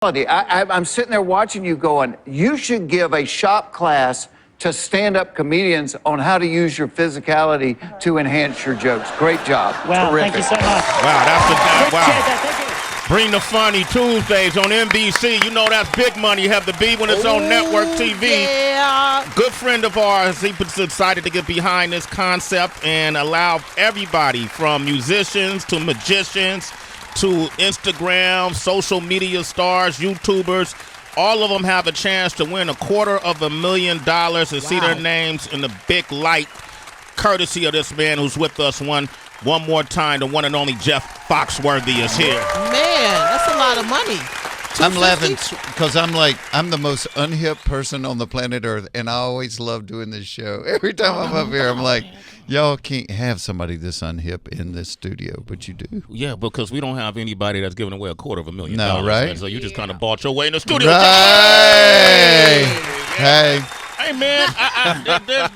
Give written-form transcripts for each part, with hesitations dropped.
I'm sitting there watching you going, you should give a shop class to stand-up comedians on how to use your physicality to enhance your jokes. Great job. Wow, Terrific. thank you so much. Wow, that's a wow. Thank you. Bring the Funny Tuesdays on NBC. You know that's big money. You have to be when it's on network TV. Yeah. Good friend of ours. He was excited to get behind this concept and allow everybody from musicians to magicians to Instagram, social media stars, YouTubers, all of them have a chance to win $250,000 and see their names in the big light, courtesy of this man who's with us one more time. The one and only Jeff Foxworthy is here. Man, that's a lot of money. I'm laughing because I'm the most unhip person on the planet Earth, and I always love doing this show. Every time I'm up here, I'm like, y'all can't have somebody this unhip in this studio, but you do. Yeah, because we don't have anybody that's giving away $250,000. No, right? Man, so you just kind of bought your way in the studio. Right. Hey. Hey, man,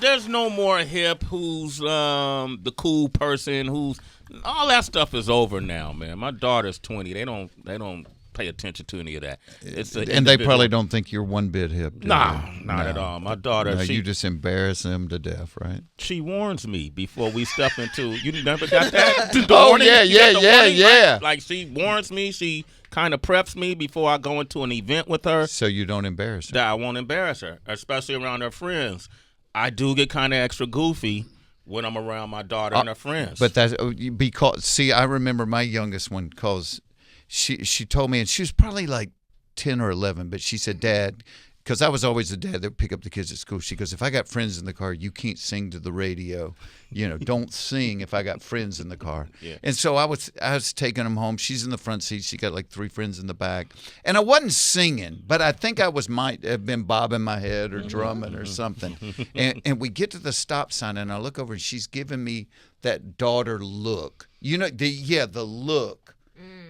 there's no more hip who's the cool person who's all that stuff is over now, man. My daughter's 20. They don't pay attention to any of that. And they probably don't think you're one bit hip. Not at all. My daughter, you just embarrass them to death, right? She warns me before we step into. You never got that? Warning? Yeah. Like she warns me. She kind of preps me before I go into an event with her. So you don't embarrass her. That I won't embarrass her, especially around her friends. I do get kind of extra goofy when I'm around my daughter and her friends. But that's because, see, I remember my youngest one because she told me, and she was probably like 10 or 11, but she said, Dad, because I was always the dad that would pick up the kids at school. She goes, if I got friends in the car, you can't sing to the radio. Don't sing if I got friends in the car. Yeah. And so I was taking them home. She's in the front seat. She got like 3 friends in the back. And I wasn't singing, but I think I might have been bobbing my head or drumming or something. And we get to the stop sign, and I look over, and she's giving me that daughter look. The look.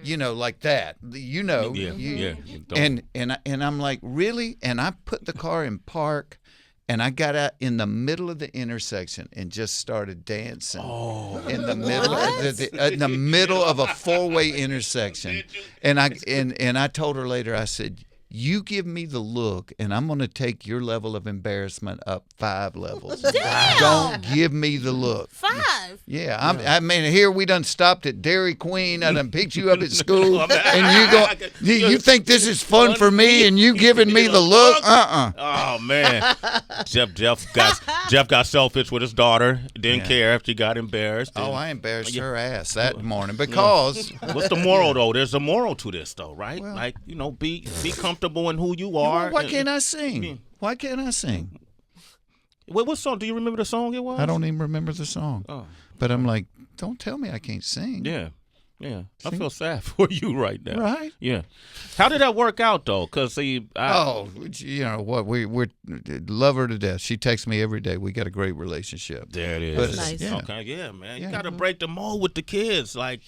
Like that. Yeah. And I'm like, really? And I put the car in park, and I got out in the middle of the intersection and just started dancing. In the middle of a 4-way intersection. And I told her later, I said, you give me the look, and I'm going to take your level of embarrassment up 5 levels. Damn. Don't give me the look. 5? Yeah, I mean, here we done stopped at Dairy Queen. I done picked you up at school, and you think this is fun for me, and you giving me the look? Oh man, Jeff got selfish with his daughter. Didn't care if she got embarrassed. I embarrassed her ass that morning because. What's the moral though? There's a moral to this though, right? Well, be comfortable in who you are. Why can't I sing? Why can't I sing? What song? Do you remember the song it was? I don't even remember the song. Oh. But I'm like, don't tell me I can't sing. Yeah. I feel sad for you right now. Right? Yeah. How did that work out though? Because we're love her to death. She texts me every day. We got a great relationship. There it is. That's nice. Yeah. Okay, yeah, man. You got to break the mold with the kids. Like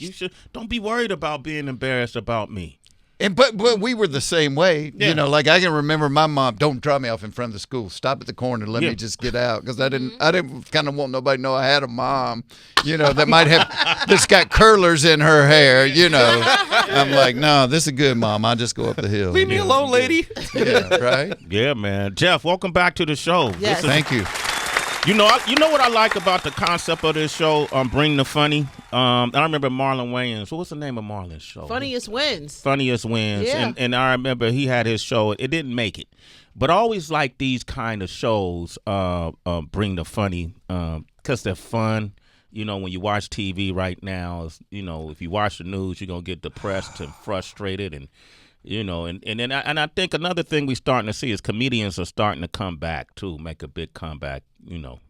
don't be worried about being embarrassed about me. But we were the same way, Yeah. Like I can remember my mom, don't drop me off in front of the school. Stop at the corner and let me just get out, because I didn't kind of want nobody to know I had a mom, that might have that's got curlers in her hair, I'm like, no, this is good, Mom. I'll just go up the hill. Leave me alone, lady. Yeah, right. Yeah, man. Jeff, welcome back to the show. Yes. Thank you. You know what I like about the concept of this show, Bring the Funny. I remember Marlon Wayans. What's the name of Marlon's show? Funniest Wins. Funniest Wins. Yeah. And I remember he had his show. It didn't make it. But I always like these kind of shows, Bring the Funny, because they're fun. When you watch TV right now, if you watch the news, you're going to get depressed and frustrated and and I think another thing we're starting to see is comedians are starting to come back too, make a big comeback.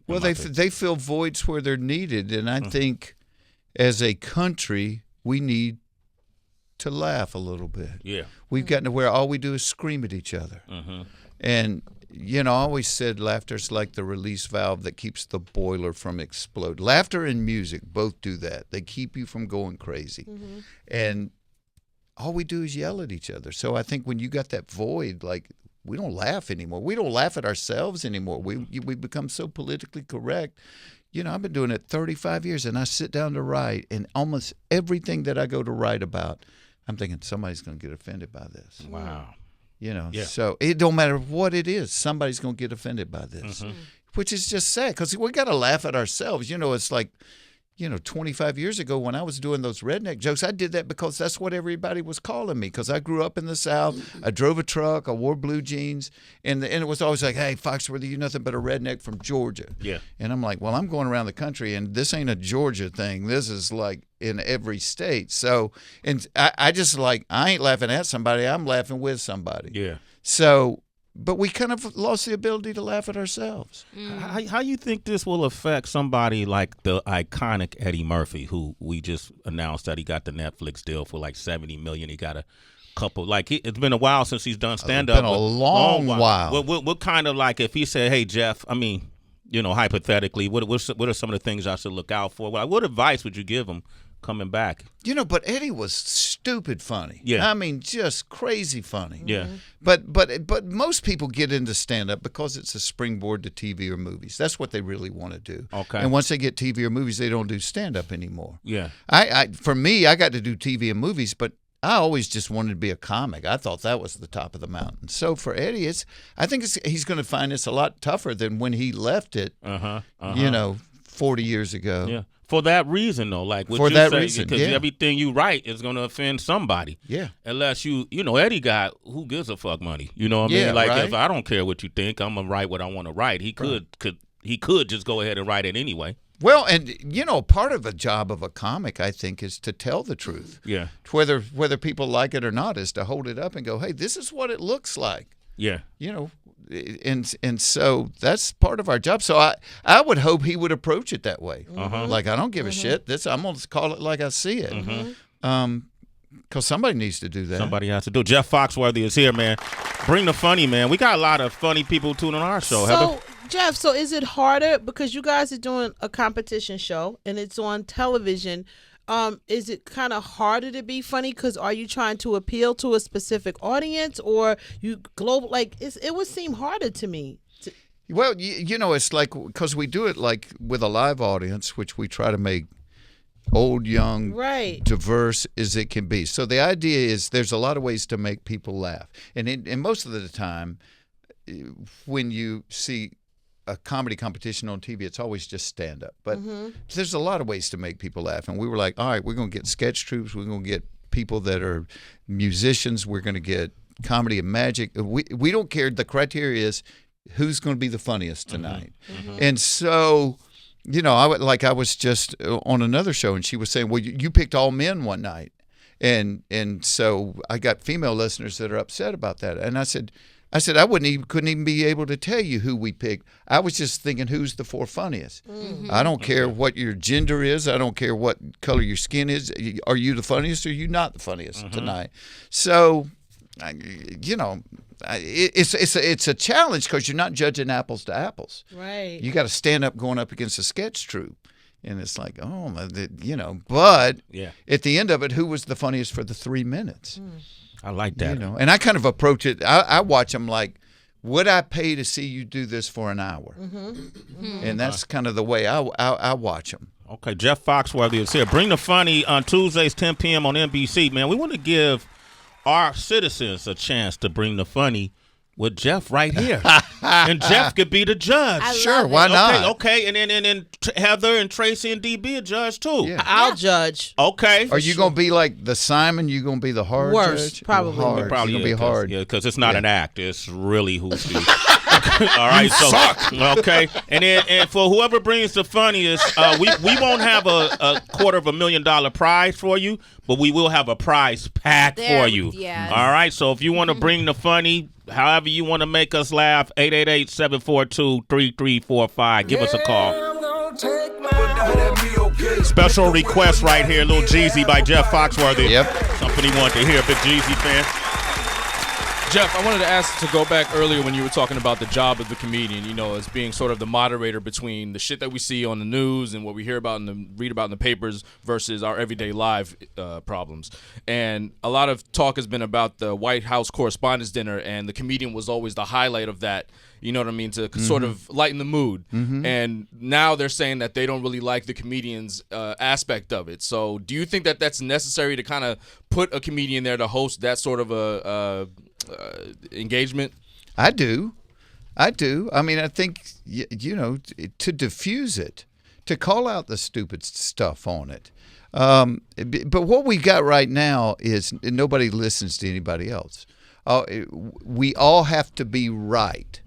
Well, they fill voids where they're needed, and I think as a country we need to laugh a little bit. Yeah, we've gotten to where all we do is scream at each other, and I always said laughter's like the release valve that keeps the boiler from exploding. Laughter and music both do that. They keep you from going crazy, and all we do is yell at each other. So I think when you got that void, like, we don't laugh anymore. We don't laugh at ourselves anymore. We become so politically correct. I've been doing it 35 years, and I sit down to write, and almost everything that I go to write about, I'm thinking somebody's going to get offended by this. Wow. You know, Yeah. so it don't matter what it is, somebody's going to get offended by this, which is just sad because we got to laugh at ourselves. You know, it's like, 25 years ago when I was doing those redneck jokes, I did that because that's what everybody was calling me because I grew up in the South. I drove a truck. I wore blue jeans. And it was always like, hey, Foxworthy, you're nothing but a redneck from Georgia. Yeah. And I'm like, well, I'm going around the country, and this ain't a Georgia thing. This is like in every state. So, and I just like, I ain't laughing at somebody. I'm laughing with somebody. Yeah. So, but we kind of lost the ability to laugh at ourselves. How you think this will affect somebody like the iconic Eddie Murphy, who we just announced that he got the Netflix deal for like $70 million? He got a couple, like it's been a while since he's done stand up. It's been a long while. What kind of, like, if he said, hey Jeff, I mean, hypothetically, what are some of the things I should look out for? What advice would you give him coming back? But Eddie was stupid funny. Yeah. I mean, just crazy funny. Yeah. But most people get into stand-up because it's a springboard to TV or movies. That's what they really want to do. Okay. And once they get TV or movies, they don't do stand-up anymore. Yeah. For me, I got to do TV and movies, but I always just wanted to be a comic. I thought that was the top of the mountain. So for Eddie, I think he's going to find this a lot tougher than when he left it, 40 years ago. Yeah. For that reason, though, like what for you that say, reason, because everything you write is going to offend somebody. Yeah. Unless Eddie got who gives a fuck money. You know what I mean? Like, right. if I don't care what you think, I'm gonna write what I want to write. He could just go ahead and write it anyway. Well, and part of a job of a comic, I think, is to tell the truth. Yeah. Whether people like it or not, is to hold it up and go, hey, this is what it looks like. Yeah. And so that's part of our job. So I would hope he would approach it that way. Like, I don't give a shit. I'm going to call it like I see it. Because somebody needs to do that. Somebody has to do it. Jeff Foxworthy is here, man. Bring the funny, man. We got a lot of funny people tuning our show. So, Jeff, is it harder because you guys are doing a competition show and it's on television? Is it kind of harder to be funny because are you trying to appeal to a specific audience or you global? Like, it would seem harder to me. Well, it's like because we do it like with a live audience, which we try to make old, young, diverse as it can be. So the idea is there's a lot of ways to make people laugh. And most of the time, when you see a comedy competition on TV, it's always just stand-up. But there's a lot of ways to make people laugh. And we were like, all right, we're going to get sketch troops. We're going to get people that are musicians. We're going to get comedy and magic. We don't care. The criteria is who's going to be the funniest tonight. And so, I was just on another show, and she was saying, well, you picked all men one night. And so I got female listeners that are upset about that. And I said, I couldn't even be able to tell you who we picked. I was just thinking, who's the four funniest? I don't care what your gender is. I don't care what color your skin is. Are you the funniest or are you not the funniest tonight? So, it's a challenge because you're not judging apples to apples. Right. You got to stand up going up against a sketch troupe. And it's like, but at the end of it, who was the funniest for the 3 minutes? I like that. And I kind of approach it. I watch them like, would I pay to see you do this for an hour? And that's kind of the way I watch them. Okay, Jeff Foxworthy is here. Bring the funny on Tuesdays, 10 p.m. on NBC. Man, we want to give our citizens a chance to bring the funny with Jeff right here. And Jeff could be the judge. Sure, why not? Okay, and then Heather and Tracy and DB a judge too. Yeah. I'll judge. Okay. Are you going to be like the Simon? You going to be the hard Worst, judge? probably. Hard. Probably going to be hard. Yeah, because it's not an act. It's really who's who. All right, okay, and for whoever brings the funniest, we won't have a $250,000 prize for you, but we will have a prize pack for you. Yes. All right, so if you want to bring the funny, however you want to make us laugh, 888-742-3345. Give us a call. Special request right here, Little Jeezy by Jeff Foxworthy. Yep. Something he wanted to hear, big Jeezy fan. Jeff, I wanted to ask to go back earlier when you were talking about the job of the comedian, as being sort of the moderator between the shit that we see on the news and what we hear about and read about in the papers versus our everyday live problems. And a lot of talk has been about the White House Correspondents' Dinner, and the comedian was always the highlight of that. You know what I mean? To sort of lighten the mood. And now they're saying that they don't really like the comedian's aspect of it. So do you think that that's necessary to kind of put a comedian there to host that sort of a engagement? I do. I mean, I think, to diffuse it, to call out the stupid stuff on it. But what we got right now is nobody listens to anybody else. We all have to be right.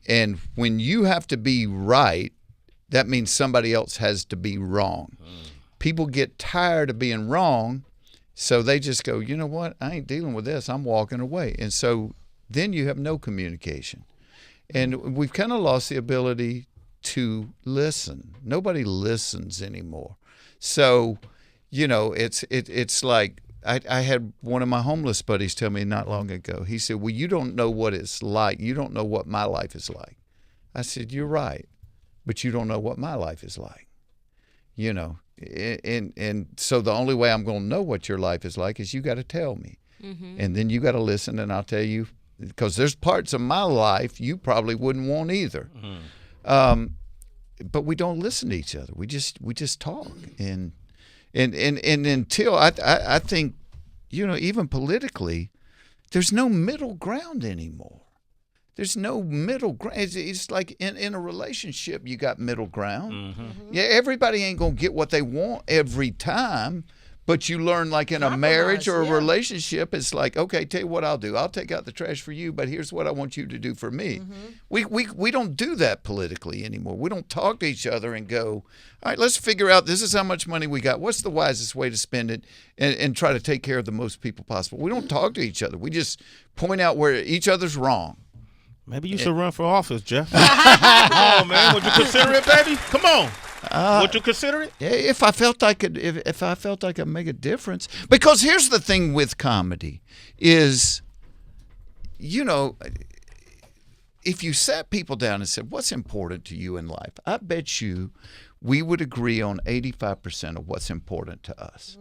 And when you have to be right, that means somebody else has to be wrong. People get tired of being wrong, so they just go, you know what? I ain't dealing with this. I'm walking away. And so then you have no communication. And we've kind of lost the ability to listen. Nobody listens anymore. So, it's like I had one of my homeless buddies tell me not long ago. He said, well, you don't know what it's like. You don't know what my life is like. I said, you're right, but you don't know what my life is like. And so the only way I'm going to know what your life is like is you got to tell me. And then you got to listen, and I'll tell you, because there's parts of my life you probably wouldn't want either. But we don't listen to each other. We just talk, and until I think, even politically, there's no middle ground anymore. There's no middle ground. It's like in a relationship, you got middle ground. Yeah, everybody ain't gonna get what they want every time. But you learn, like in a marriage or a relationship, it's like, okay, tell you what I'll do. I'll take out the trash for you, but here's what I want you to do for me. We don't do that politically anymore. We don't talk to each other and go, all right, let's figure out this is how much money we got. What's the wisest way to spend it and try to take care of the most people possible. We don't talk to each other. We just point out where each other's wrong. Maybe you should run for office, Jeff. Come on, man. Would you consider it, baby? Come on. Would you consider it? If I felt I could, if I felt I could make a difference, because here's the thing with comedy is, if you sat people down and said, "What's important to you in life?" I bet you we would agree on 85% of what's important to us.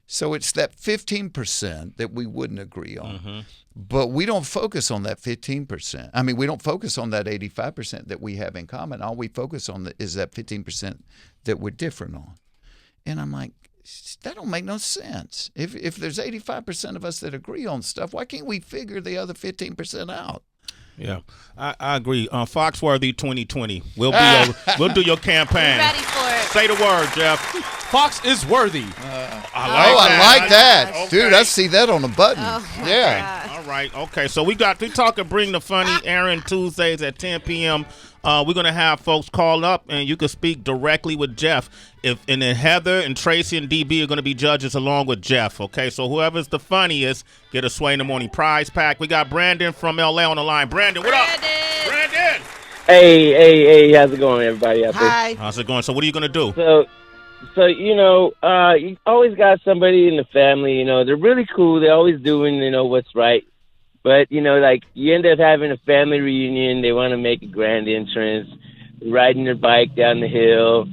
So it's that 15% that we wouldn't agree on. But we don't focus on that 15%. I mean, we don't focus on that 85% that we have in common. All we focus on is that 15% that we're different on. And I'm like, that don't make no sense. If there's 85% of us that agree on stuff, why can't we figure the other 15% out? Yeah, I agree. Foxworthy 2020. We'll do your campaign. We're ready for it. Say the word, Jeff. Fox is worthy. I like that. Okay. Dude, I see that on the button. God. All right. Okay. So we talking Bring the Funny, Aaron, Tuesdays at 10 p.m. We're going to have folks call up, and you can speak directly with Jeff. And then Heather and Tracy and DB are going to be judges along with Jeff, okay? So whoever's the funniest, get a Sway in the Morning prize pack. We got Brandon from L.A. on the line. Brandon, what up? Brandon! Hey, how's it going, everybody out there? Hi. How's it going? So what are you going to do? So you always got somebody in the family, they're really cool. They're always doing, what's right. But, like, you end up having a family reunion. They want to make a grand entrance, riding their bike down the hill.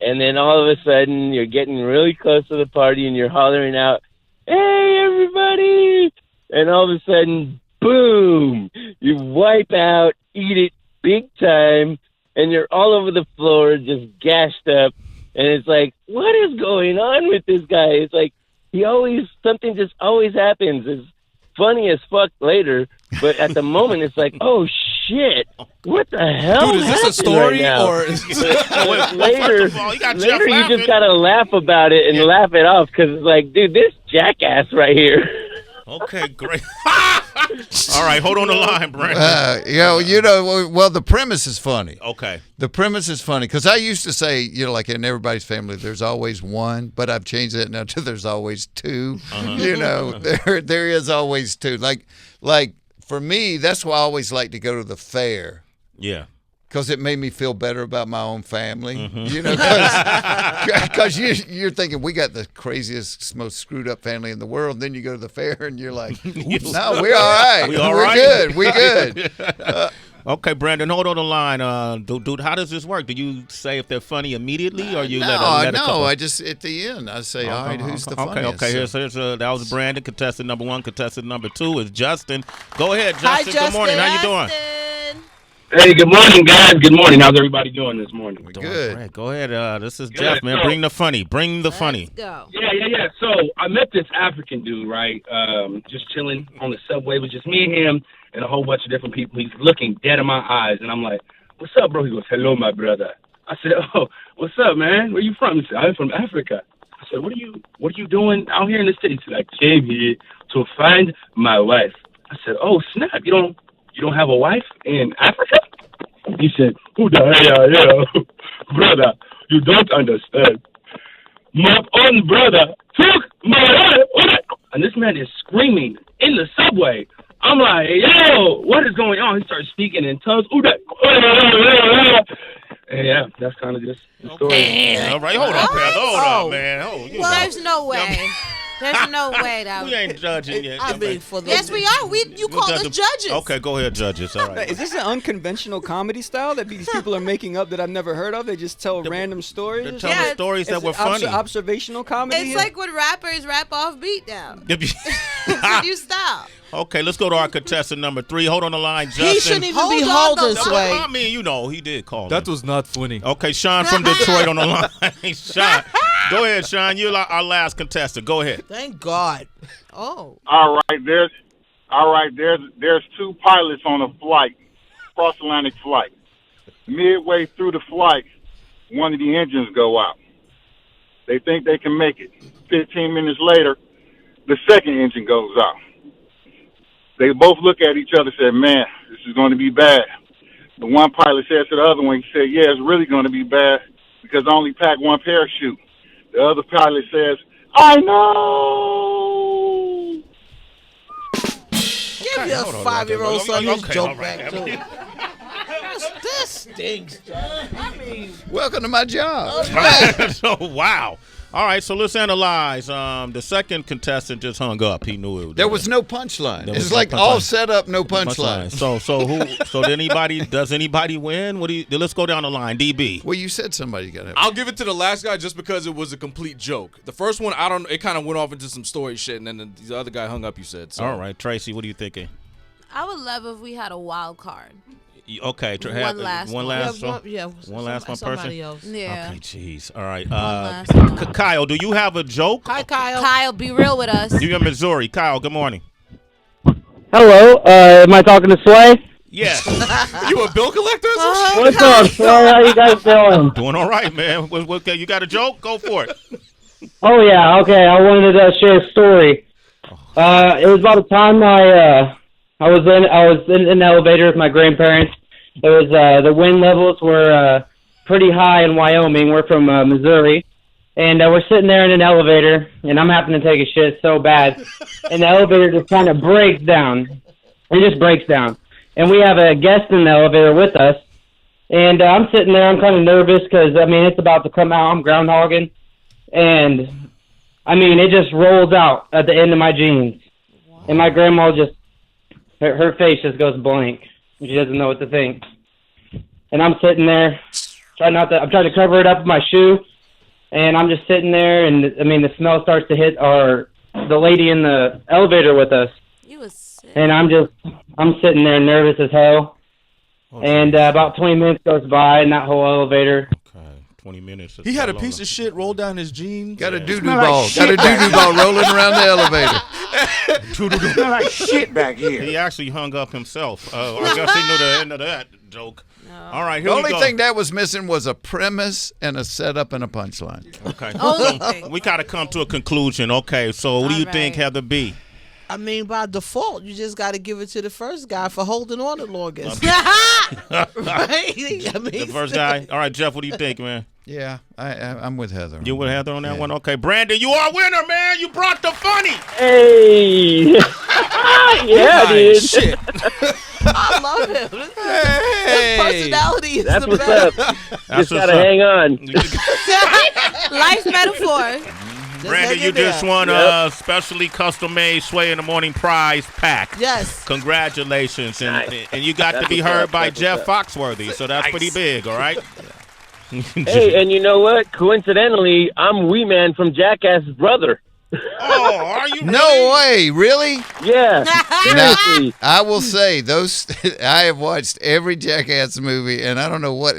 And then all of a sudden, you're getting really close to the party, and you're hollering out, "Hey, everybody!" And all of a sudden, boom! You wipe out, eat it big time, and you're all over the floor, just gashed up. And it's like, what is going on with this guy? It's like, something just always happens. It's funny as fuck later, but at the moment, it's like, oh, shit. What the hell? Dude, is this a story right now? or is later, you just gotta laugh about it and laugh it off because it's like, dude, this jackass right here. Okay, great. All right, hold on the line, Brandon. Well, the premise is funny. Okay. The premise is funny because I used to say, like in everybody's family, there's always one, but I've changed that now to there's always two. There is always two. Like for me, that's why I always like to go to the fair. Yeah. Because it made me feel better about my own family, because you're thinking we got the craziest, most screwed up family in the world. And then you go to the fair and you're like, no, we're all right. We're good. Okay, Brandon, hold on the line. Dude, how does this work? Do you say if they're funny immediately, or you let a couple? I just at the end I say, all right, who's the funniest? Okay. Here's that was Brandon, contestant number 1. Contestant number 2 is Justin. Go ahead, Justin. Hi, Justin. Good morning. How you doing? Hey, good morning, guys. Good morning. How's everybody doing this morning? Good. Right, go ahead. This is Jeff, man. Bring the funny. Bring the funny. Go. Yeah. So I met this African dude, right? Just chilling on the subway with just me and him and a whole bunch of different people. He's looking dead in my eyes, and I'm like, "What's up, bro?" He goes, "Hello, my brother." I said, "Oh, what's up, man? Where you from?" He said, "I'm from Africa." I said, "What are you doing out here in the city?" He said, "I came here to find my wife." I said, "Oh, snap! You don't have a wife in Africa?" He said, "Who the hell are you?" "Brother, you don't understand. My own brother took my wife." And this man is screaming in the subway. I'm like, "Yo, what is going on?" He starts speaking in tongues. And yeah, that's kind of just the story. All right, hold up, Paz. Hold up, man. There's no way. There's no way that We ain't judging yet. I mean, for the Yes, we are. You called us judges. Okay, go ahead, judges. All right. Is this an unconventional comedy style that these people are making up that I've never heard of? They just tell random stories? They're telling stories that Is were it funny. observational comedy It's here? like when rappers rap off beat now. It's a new style. Okay, let's go to our contestant number 3. Hold on the line, Justin. He shouldn't even be Hold on, holding, Sway. I mean, he did call. That was not funny. Okay, Sean from Detroit on the line. Sean, go ahead, Sean. You're our last contestant. Go ahead. Thank God. Oh. All right, there's 2 pilots on a flight, cross-Atlantic flight. Midway through the flight, one of the engines go out. They think they can make it. 15 minutes later, the second engine goes out. They both look at each other and say, "Man, this is going to be bad." The one pilot says to the other one, he said, "Yeah, it's really going to be bad because I only packed one parachute." The other pilot says, "I know." Give your 5-year-old son his joke back, too. This stinks, John. I mean, Welcome to my job. So, wow. All right, so let's analyze. The second contestant just hung up. He knew it. There was no punchline. There was It's no like punchline. all set up, no punchline. Does anybody win? Let's go down the line. DB. Well, you said somebody got it. I'll give it to the last guy just because it was a complete joke. The first one, it kind of went off into some story shit, and then the other guy hung up, you said. So. All right, Tracy, what are you thinking? I would love if we had a wild card. Okay, One last one. One last one somebody person. else. Yeah. Okay, jeez. All right. last one. Kyle, do you have a joke? Hi, Kyle. Kyle, be real with us. You're in Missouri. Kyle, good morning. Hello, am I talking to Sway? Yes. You a bill collector? Or some shit? What's up, Sway? How you guys doing? Doing all right, man. Okay, you got a joke? Go for it. Oh yeah, okay. I wanted to share a story. It was about a time I was in an elevator with my grandparents. It was the wind levels were pretty high in Wyoming. We're from Missouri, and we're sitting there in an elevator, and I'm having to take a shit so bad, and the elevator just kind of breaks down. It just breaks down, and we have a guest in the elevator with us, and I'm sitting there. I'm kind of nervous because it's about to come out. I'm groundhogging, and it just rolls out at the end of my jeans, and my grandma just. Her face just goes blank. She doesn't know what to think. And I'm sitting there, I'm trying to cover it up with my shoe, and I'm just sitting there, and the smell starts to hit the lady in the elevator with us. You was sick. And I'm sitting there nervous as hell. And about 20 minutes goes by in that whole elevator. Okay, 20 minutes. He had a piece of shit roll down his jeans. Got a doo-doo ball. Got a doo-doo ball rolling around the elevator. Smell like shit back here. He actually hung up himself. I guess he knew the end of that joke. All right, here The we only go. thing that was missing was a premise and a setup and a punchline. Okay. Only thing. We got to come to a conclusion. Okay, so what do you think, right. Heather B? By default, you just got to give it to the first guy for holding on the longest. Right? The first guy? All right, Jeff, what do you think, man? Yeah, I'm with Heather. You with Heather on that one? Okay, Brandon, you are a winner, man. You brought the funny. Hey! Yeah, dude. Shit. I love him. His personality is That's the what's best. up. That's Just gotta hang on. Life metaphor. Brandon, you just won a specially custom-made Sway in the Morning prize pack. Yes. Congratulations. And you got to That's be what's heard up. by That's Jeff what's Foxworthy, so that's pretty big, all right? Hey, and you know what? Coincidentally, I'm Wee Man from Jackass's brother. Oh, are you No way, really? Yeah. Seriously. I will say those. I have watched every Jackass movie, and I don't know what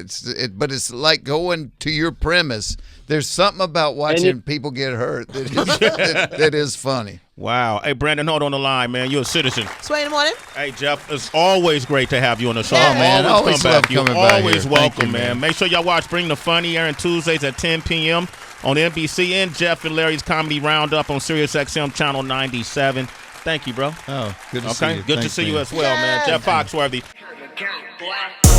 but it's like going to your premise. There's something about watching people get hurt that is funny. Wow. Hey, Brandon, hold on the line, man. You're a citizen. Sway in the morning. Hey, Jeff, it's always great to have you on the show. Yeah. Man, I always come love back. You're coming by always here. welcome, Thank you, man. Make sure y'all watch Bring the Funny airing Tuesdays at 10 p.m. on NBC and Jeff and Larry's Comedy Roundup on SiriusXM Channel 97. Thank you, bro. Oh, good to see you. Okay, good to Thanks, see you man. as well, man. Jeff Foxworthy. Count black.